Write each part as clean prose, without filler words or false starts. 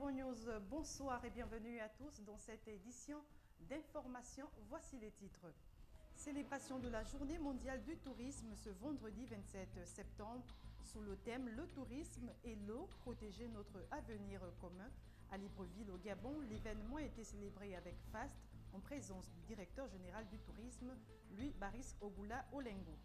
Gabon News, bonsoir et bienvenue à tous dans cette édition d'information. Voici les titres. Célébration de la Journée mondiale du tourisme ce vendredi 27 septembre sous le thème Le tourisme et l'eau, protéger notre avenir commun. À Libreville, au Gabon, l'événement a été célébré avec faste en présence du directeur général du tourisme, Louis Baris Ogoula Olengo.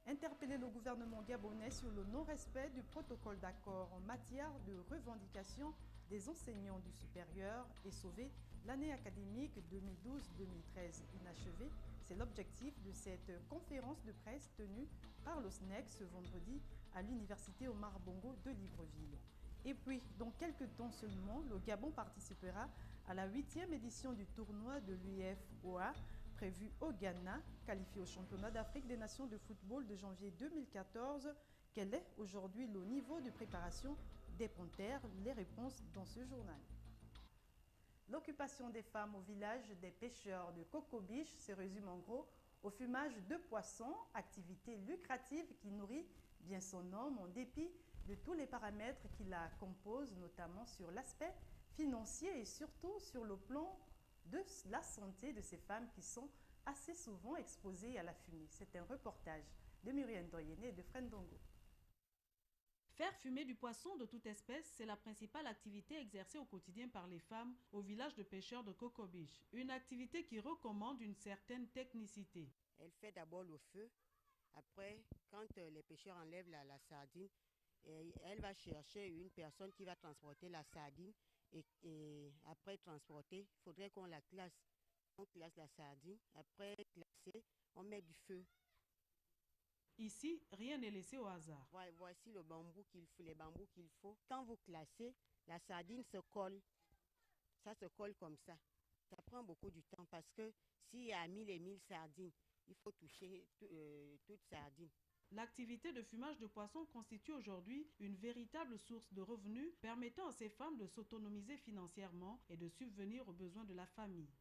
Interpeller le gouvernement gabonais sur le non-respect du protocole d'accord en matière de revendication des enseignants du supérieur et sauver l'année académique 2012-2013 inachevée. C'est l'objectif de cette conférence de presse tenue par le SNEC ce vendredi à l'université Omar Bongo de Libreville. Et puis, dans quelques temps seulement, le Gabon participera à la 8e édition du tournoi de l'UEFOA prévu au Ghana, qualifié au championnat d'Afrique des Nations de football de janvier 2014. Quel est aujourd'hui le niveau de préparation des Panthères? Les réponses dans ce journal. L'occupation des femmes au village des pêcheurs de Cocobiche se résume en gros au fumage de poissons, activité lucrative qui nourrit bien son homme en dépit de tous les paramètres qui la composent, notamment sur l'aspect financier et surtout sur le plan de la santé de ces femmes qui sont assez souvent exposées à la fumée. C'est un reportage de Muriel Doyene et de Frendongo. Faire fumer du poisson de toute espèce, c'est la principale activité exercée au quotidien par les femmes au village de pêcheurs de Cocobiche. Une activité qui recommande une certaine technicité. Elle fait d'abord le feu. Après, quand les pêcheurs enlèvent la sardine, elle va chercher une personne qui va transporter la sardine et après transporter, il faudrait qu'on la classe. On classe la sardine. Après classer, on met du feu. Ici, rien n'est laissé au hasard. Voici les bambous qu'il faut. Quand vous classez, la sardine se colle. Ça se colle comme ça. Ça prend beaucoup de temps parce que s'il y a 1000 et 1000 sardines, il faut toucher toute sardine. L'activité de fumage de poissons constitue aujourd'hui une véritable source de revenus permettant à ces femmes de s'autonomiser financièrement et de subvenir aux besoins de la famille.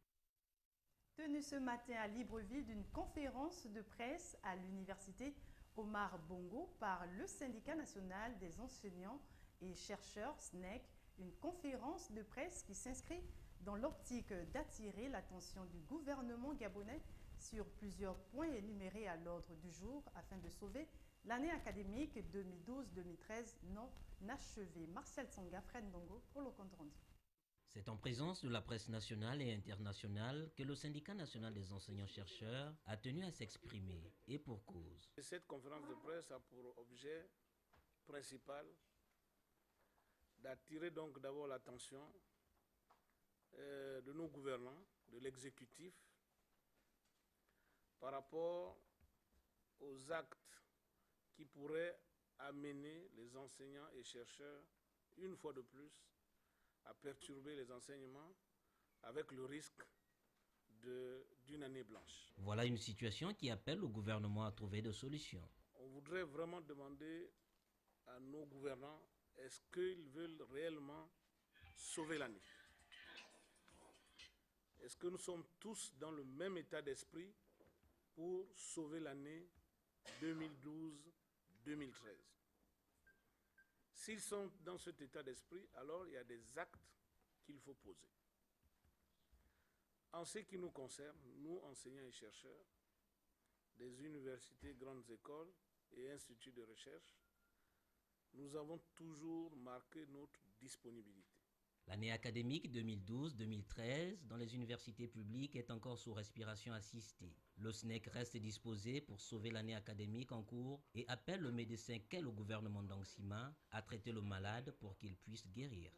Tenue ce matin à Libreville d'une conférence de presse à l'université Omar Bongo par le syndicat national des enseignants et chercheurs SNEC, une conférence de presse qui s'inscrit dans l'optique d'attirer l'attention du gouvernement gabonais sur plusieurs points énumérés à l'ordre du jour afin de sauver l'année académique 2012-2013 non achevée. Martial Tsonga, Frendongo pour le compte rendu. C'est en présence de la presse nationale et internationale que le syndicat national des enseignants-chercheurs a tenu à s'exprimer, et pour cause. Cette conférence de presse a pour objet principal d'attirer donc d'abord l'attention de nos gouvernants, de l'exécutif, par rapport aux actes qui pourraient amener les enseignants et chercheurs, une fois de plus, à perturber les enseignements avec le risque d'une année blanche. Voilà une situation qui appelle le gouvernement à trouver des solutions. On voudrait vraiment demander à nos gouvernants, est-ce qu'ils veulent réellement sauver l'année? Est-ce que nous sommes tous dans le même état d'esprit pour sauver l'année 2012-2013? S'ils sont dans cet état d'esprit, alors il y a des actes qu'il faut poser. En ce qui nous concerne, nous, enseignants et chercheurs des universités, grandes écoles et instituts de recherche, nous avons toujours marqué notre disponibilité. L'année académique 2012-2013 dans les universités publiques est encore sous respiration assistée. Le SNEC reste disposé pour sauver l'année académique en cours et appelle le médecin qu'est le gouvernement d'Angsima à traiter le malade pour qu'il puisse guérir.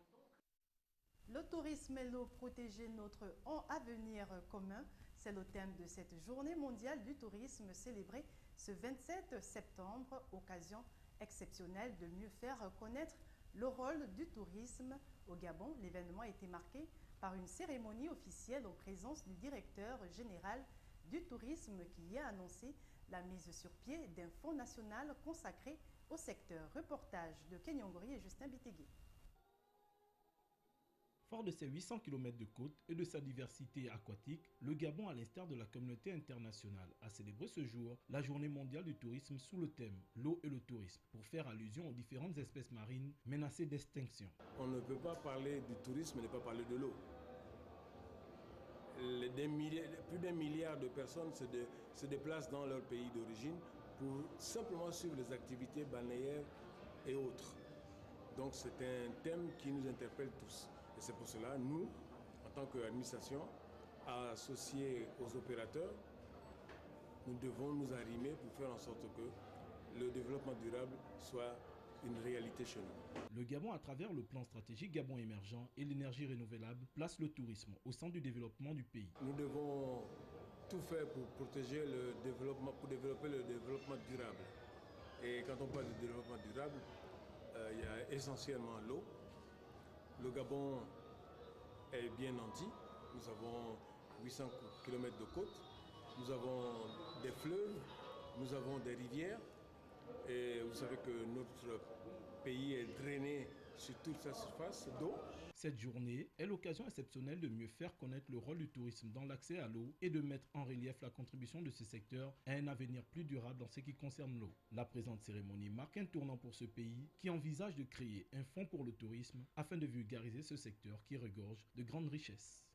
Le tourisme et l'eau, protéger notre avenir commun, c'est le thème de cette journée mondiale du tourisme célébrée ce 27 septembre, occasion exceptionnelle de mieux faire reconnaître le rôle du tourisme au Gabon. L'événement a été marqué par une cérémonie officielle en présence du directeur général du tourisme qui a annoncé la mise sur pied d'un fonds national consacré au secteur. Reportage de Kenyongori et Justin Bitegui. Fort de ses 800 km de côte et de sa diversité aquatique, le Gabon, à l'instar de la communauté internationale, a célébré ce jour la journée mondiale du tourisme sous le thème « L'eau et le tourisme » pour faire allusion aux différentes espèces marines menacées d'extinction. On ne peut pas parler du tourisme et ne pas parler de l'eau. Plus d'un milliard de personnes se déplacent dans leur pays d'origine pour simplement suivre les activités balnéaires et autres. Donc c'est un thème qui nous interpelle tous. Et c'est pour cela, nous, en tant qu'administration, associés aux opérateurs, nous devons nous arrimer pour faire en sorte que le développement durable soit une réalité chez nous. Le Gabon, à travers le plan stratégique Gabon émergent et l'énergie renouvelable, place le tourisme au centre du développement du pays. Nous devons tout faire pour protéger le développement, pour développer le développement durable. Et quand on parle de développement durable, il y a essentiellement l'eau. Le Gabon est bien nanti. Nous avons 800 km de côte. Nous avons des fleuves, nous avons des rivières. Et vous savez que notre pays est drainé sur toute sa surface d'eau. Cette journée est l'occasion exceptionnelle de mieux faire connaître le rôle du tourisme dans l'accès à l'eau et de mettre en relief la contribution de ce secteur à un avenir plus durable dans ce qui concerne l'eau. La présente cérémonie marque un tournant pour ce pays qui envisage de créer un fonds pour le tourisme afin de vulgariser ce secteur qui regorge de grandes richesses.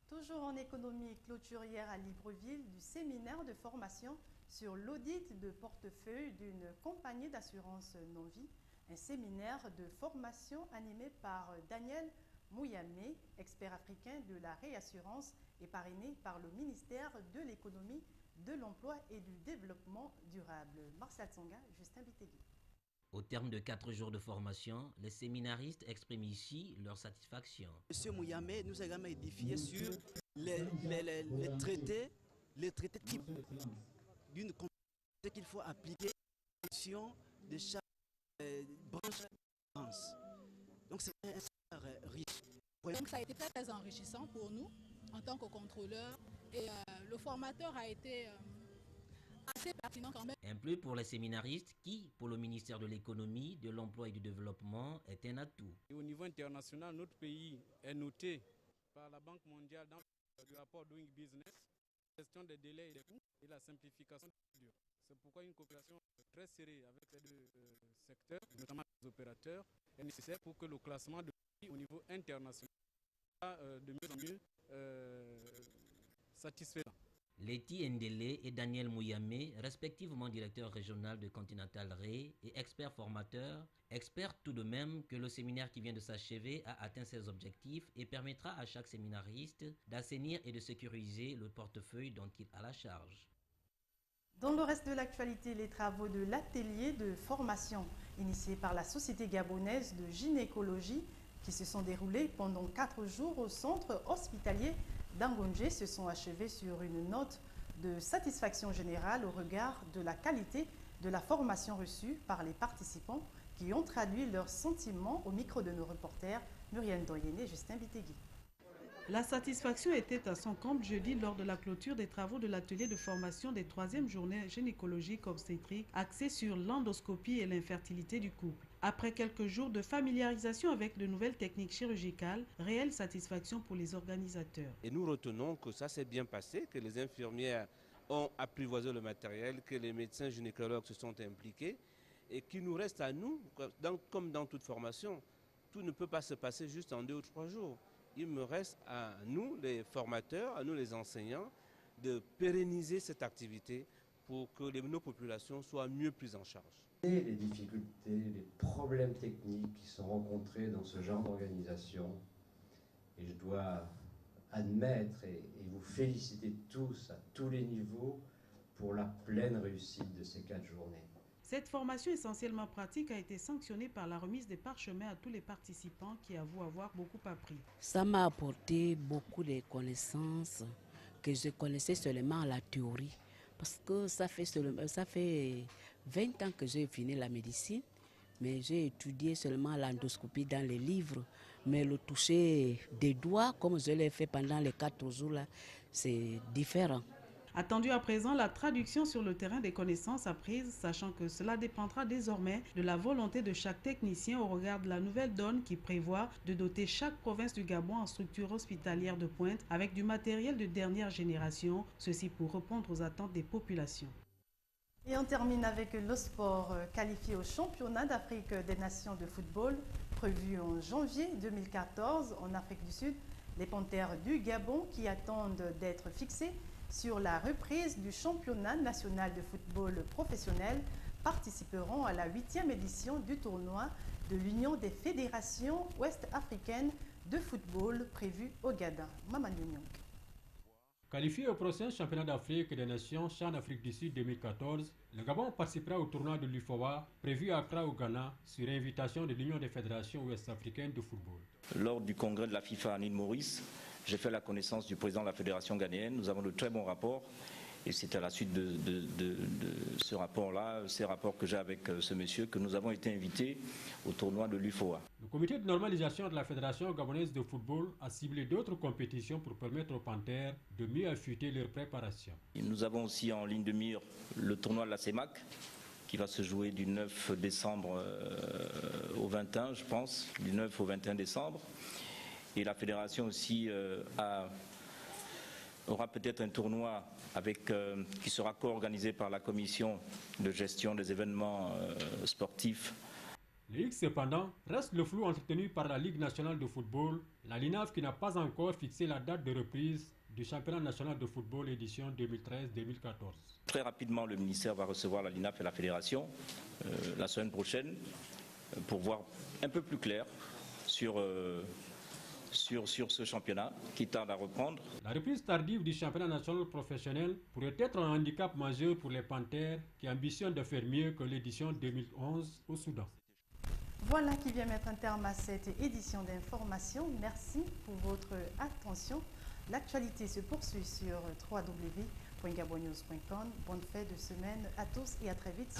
Toujours en économie, clôture hier à Libreville du séminaire de formation sur l'audit de portefeuille d'une compagnie d'assurance non-vie. Un séminaire de formation animé par Daniel Mouyamé, expert africain de la réassurance et parrainé par le ministère de l'économie, de l'emploi et du développement durable. Martial Tsonga, Justin Bitegui. Au terme de 4 jours de formation, les séminaristes expriment ici leur satisfaction. M. Mouyamé nous a également édifié sur les traités types d'une compagnie qu'il faut appliquer en fonction de chaque branche. Donc c'est un séminaire riche. Donc ça a été très enrichissant pour nous en tant que contrôleurs et le formateur a été assez pertinent quand même. Un plus pour les séminaristes qui, pour le ministère de l'économie, de l'emploi et du développement, est un atout. Et au niveau international, notre pays est noté par la Banque mondiale dans le rapport Doing Business, la gestion des délais et des coûts et la simplification des procédures. C'est pourquoi une coopération très serrée avec les deux secteurs, notamment les opérateurs, est nécessaire pour que le classement de pays au niveau international soit de mieux en mieux satisfaisant. Letty Ndele et Daniel Mouyamé, respectivement directeur régional de Continental Ray et expert formateur, espèrent tout de même que le séminaire qui vient de s'achever a atteint ses objectifs et permettra à chaque séminariste d'assainir et de sécuriser le portefeuille dont il a la charge. Dans le reste de l'actualité, les travaux de l'atelier de formation initié par la Société gabonaise de gynécologie qui se sont déroulés pendant 4 jours au centre hospitalier d'Angonje se sont achevés sur une note de satisfaction générale au regard de la qualité de la formation reçue par les participants qui ont traduit leurs sentiments au micro de nos reporters Muriel Doyene et Justin Bitegui. La satisfaction était à son comble jeudi lors de la clôture des travaux de l'atelier de formation des 3e journées gynécologiques obstétriques axées sur l'endoscopie et l'infertilité du couple. Après quelques jours de familiarisation avec de nouvelles techniques chirurgicales, réelle satisfaction pour les organisateurs. Et nous retenons que ça s'est bien passé, que les infirmières ont apprivoisé le matériel, que les médecins gynécologues se sont impliqués et qu'il nous reste à nous, comme dans toute formation, tout ne peut pas se passer juste en 2 ou 3 jours. Il me reste à nous, les formateurs, à nous les enseignants, de pérenniser cette activité pour que nos populations soient mieux prises en charge. Les difficultés, les problèmes techniques qui sont rencontrés dans ce genre d'organisation, et je dois admettre et vous féliciter tous, à tous les niveaux, pour la pleine réussite de ces 4 journées. Cette formation essentiellement pratique a été sanctionnée par la remise des parchemins à tous les participants qui avouent avoir beaucoup appris. Ça m'a apporté beaucoup de connaissances que je connaissais seulement à la théorie. Parce que ça fait 20 ans que j'ai fini la médecine, mais j'ai étudié seulement l'endoscopie dans les livres. Mais le toucher des doigts, comme je l'ai fait pendant les 4 jours, là, c'est différent. Attendu à présent la traduction sur le terrain des connaissances apprises, sachant que cela dépendra désormais de la volonté de chaque technicien au regard de la nouvelle donne qui prévoit de doter chaque province du Gabon en structure hospitalière de pointe avec du matériel de dernière génération, ceci pour répondre aux attentes des populations. Et on termine avec le sport qualifié au championnat d'Afrique des nations de football prévu en janvier 2014 en Afrique du Sud. Les Panthères du Gabon qui attendent d'être fixés sur la reprise du championnat national de football professionnel participeront à la 8e édition du tournoi de l'Union des fédérations ouest-africaines de football prévu au Ghana. Mamadou Nyong. Qualifié au prochain championnat d'Afrique des Nations CHAN Afrique du Sud 2014, le Gabon participera au tournoi de l'UFOA prévu à Accra au Ghana sur invitation de l'Union des fédérations ouest-africaines de football. Lors du congrès de la FIFA à l'île Maurice, j'ai fait la connaissance du président de la fédération ghanéenne. Nous avons de très bons rapports et c'est à la suite de ce rapport-là, ces rapports que j'ai avec ce monsieur, que nous avons été invités au tournoi de l'UFOA. Le comité de normalisation de la Fédération gabonaise de football a ciblé d'autres compétitions pour permettre aux Panthères de mieux affûter leur préparation. Et nous avons aussi en ligne de mire le tournoi de la CEMAC qui va se jouer du 9 décembre au 21, je pense, du 9 au 21 décembre. Et la fédération aussi aura peut-être un tournoi qui sera co-organisé par la commission de gestion des événements sportifs. Le X, cependant, reste le flou entretenu par la Ligue nationale de football, la LINAF qui n'a pas encore fixé la date de reprise du championnat national de football édition 2013-2014. Très rapidement, le ministère va recevoir la LINAF et la fédération la semaine prochaine pour voir un peu plus clair sur ce championnat qui tarde à reprendre. La reprise tardive du championnat national professionnel pourrait être un handicap majeur pour les Panthères qui ambitionnent de faire mieux que l'édition 2011 au Soudan. Voilà qui vient mettre un terme à cette édition d'information. Merci pour votre attention. L'actualité se poursuit sur www.gabonnews.com. Bonne fin de semaine à tous et à très vite.